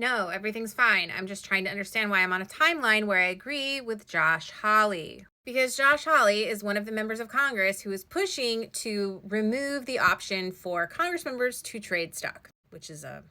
No, everything's fine. I'm just trying to understand why I'm on a timeline where I agree with Josh Hawley. Because Josh Hawley is one of the members of Congress who is pushing to remove the option for Congress members to trade stock, which is a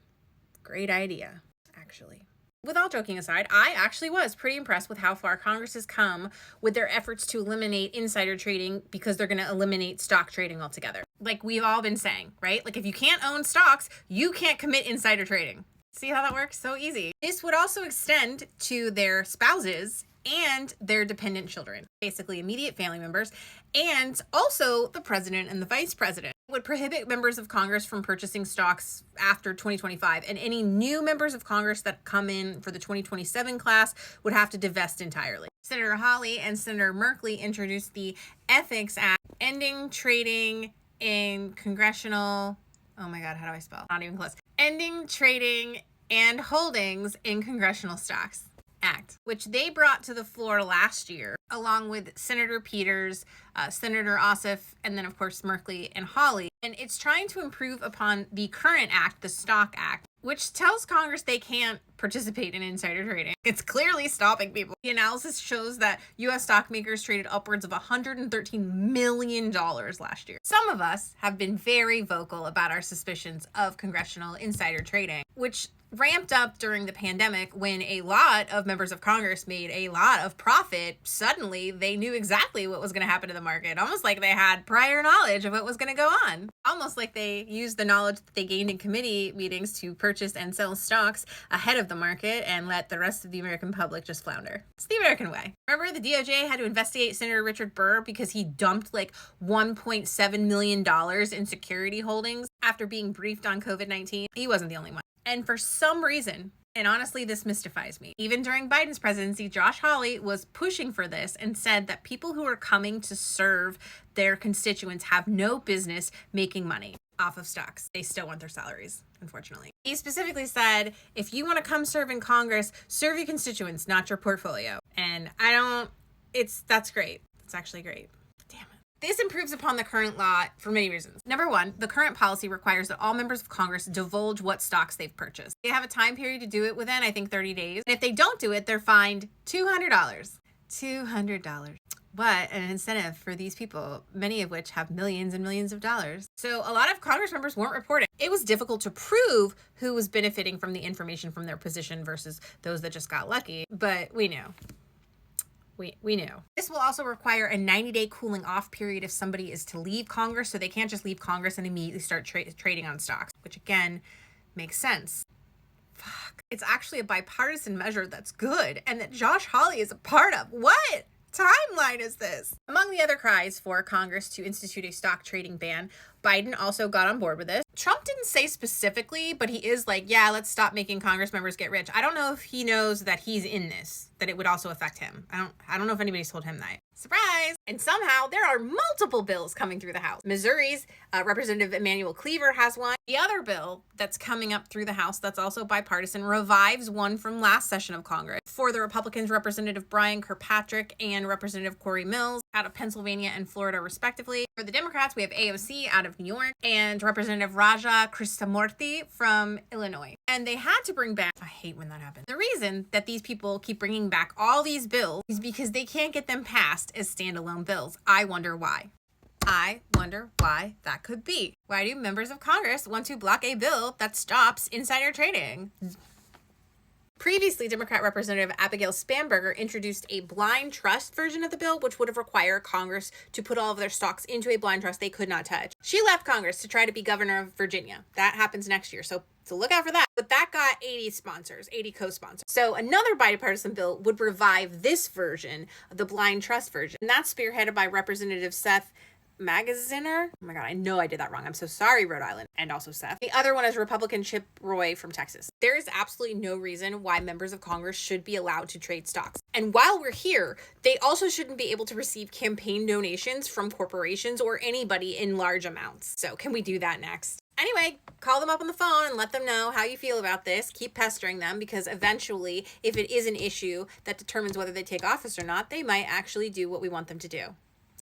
great idea, actually. With all joking aside, I actually was pretty impressed with how far Congress has come with their efforts to eliminate insider trading because they're going to eliminate stock trading altogether. Like we've all been saying, right? Like if you can't own stocks, you can't commit insider trading. See how that works? So easy. This would also extend to their spouses and their dependent children, basically immediate family members, and also the president and the vice president. It would prohibit members of Congress from purchasing stocks after 2025, and any new members of Congress that come in for the 2027 class would have to divest entirely. Senator Hawley and Senator Merkley introduced the Ethics Act, ending trading in congressional, oh my God, how do I spell? Not even close. Ending trading and holdings in congressional stocks Act, which they brought to the floor last year, along with Senator Peters, Senator Ossoff, and then of course Merkley and Hawley. And it's trying to improve upon the current act, the Stock Act, which tells Congress they can't participate in insider trading. It's clearly stopping people. The analysis shows that U.S. stock makers traded upwards of $113 million last year. Some of us have been very vocal about our suspicions of congressional insider trading, which ramped up during the pandemic when a lot of members of Congress made a lot of profit. Suddenly, they knew exactly what was going to happen to the market, almost like they had prior knowledge of what was going to go on. Almost like they used the knowledge that they gained in committee meetings to purchase and sell stocks ahead of the market and let the rest of the American public just flounder. It's the American way. Remember the DOJ had to investigate Senator Richard Burr because he dumped like $1.7 million in security holdings after being briefed on COVID-19? He wasn't the only one. And for some reason, and honestly, this mystifies me, even during Biden's presidency, Josh Hawley was pushing for this and said that people who are coming to serve their constituents have no business making money off of stocks. They still want their salaries, unfortunately. He specifically said, if you want to come serve in Congress, serve your constituents, not your portfolio. And that's great. It's actually great. This improves upon the current law for many reasons. Number one, the current policy requires that all members of Congress divulge what stocks they've purchased. They have a time period to do it within, I think, 30 days. And if they don't do it, they're fined $200. $200. What an incentive for these people, many of which have millions and millions of dollars. So a lot of Congress members weren't reporting. It was difficult to prove who was benefiting from the information from their position versus those that just got lucky, but we knew. We knew. This will also require a 90-day cooling off period if somebody is to leave Congress, so they can't just leave Congress and immediately start trading on stocks, which again makes sense. Fuck. It's actually a bipartisan measure that's good and that Josh Hawley is a part of. What timeline is this? Among the other cries for Congress to institute a stock trading ban, Biden also got on board with this. Trump didn't say specifically, but he is like, yeah, let's stop making Congress members get rich. I don't know if he knows that he's in this, that it would also affect him. I don't know if anybody's told him that. Surprise! And somehow there are multiple bills coming through the House. Missouri's Representative Emanuel Cleaver has one. The other bill that's coming up through the House that's also bipartisan revives one from last session of Congress. For the Republicans, Representative Brian Kirkpatrick and Representative Corey Mills out of Pennsylvania and Florida, respectively. For the Democrats, we have AOC out of New York and Representative Raja Krishnamurthy from Illinois. And they had to bring back, I hate when that happens. The reason that these people keep bringing back all these bills is because they can't get them passed as standalone bills. I wonder why. I wonder why that could be. Why do members of Congress want to block a bill that stops insider trading? Previously, Democrat Representative Abigail Spanberger introduced a blind trust version of the bill, which would have required Congress to put all of their stocks into a blind trust they could not touch. She left Congress to try to be governor of Virginia. That happens next year, so look out for that. But that got 80 sponsors, 80 co-sponsors. So another bipartisan bill would revive this version, the blind trust version. And that's spearheaded by Representative Seth Magaziner. Oh my God, I know I did that wrong. I'm so sorry, Rhode Island. And also Seth. The other one is Republican Chip Roy from Texas. There is absolutely no reason why members of Congress should be allowed to trade stocks. And while we're here, they also shouldn't be able to receive campaign donations from corporations or anybody in large amounts. So can we do that next? Anyway, call them up on the phone and let them know how you feel about this. Keep pestering them because eventually, if it is an issue that determines whether they take office or not, they might actually do what we want them to do.